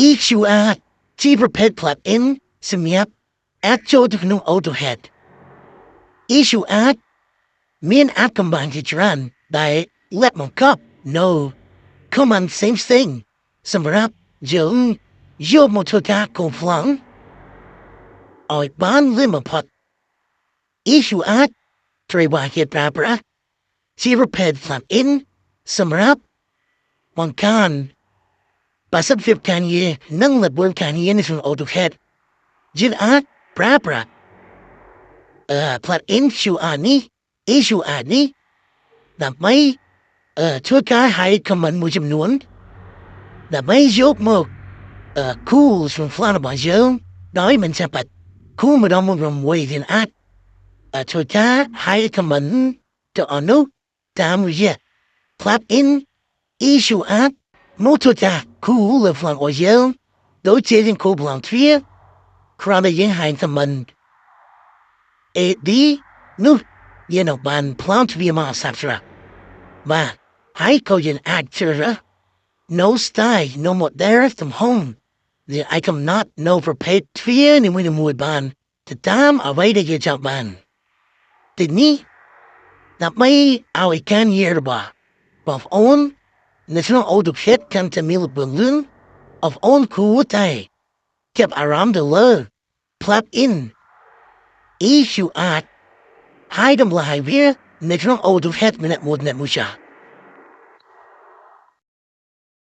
YQARCH ជាប្រភេទ plugin សម្រាប់អាចចូលទៅក្នុង AutoCAD YQARCH មាន app កំបាំងជាច្រើនដែលលក្ខបង្កប់នៅ command ផ្សេងៗសម្រាប់យើងយកមកធ្វើការកូនប្លង់ឲ្យបានលឿនបំផុត YQARCH ត្រូវបានគេប្រើប្រាស់ជាប្រភេទ plugin សម្រាប់បង្កើនប្រសិទ្ធភាពការងារនិងល្បឿនការងារនៅក្នុង AutoCAD យើងអាចប្រើប្រាស់ plugin YQARCH នេះដើម្បីធ្វើការ hide command មួយចំនួនដើម្បីយកមកគូរក្នុងប្លង់របស់យើងដោយមិនចាំបាច់គូរម្ដងមួយយើងអាចធ្វើការ hide command ទៅអនុតាមរយៈ plugin YQARCH មកធ្វើការគូរលើប្លង់របស់យើងដូចជាយើងគូរប្លង់ទ្វារគ្រាន់តែយើង hide command AD នោះយើងនឹងបានប្លង់ទ្វារមកសាប់ស្រាប់បាទហើយក៏យើងអាចជ្រើសរើស no style no model ទំហំដែលអាចកំណត់នៅប្រភេទទ្វារនីមួយៗបានទៅតាមអ្វីដែលយើងចង់បានទីនេះដើម្បីឲ្យការងាររបស់បងប្អូននៅក្នុង AutoCAD កាន់តែមានល្បឿនលឿនបងប្អូនគួរតែចាប់អារម្មណ៍ទៅលើ plugin YQARCH ហើយតម្លៃវានៅក្នុង AutoCAD ម្នាក់មួយចាស់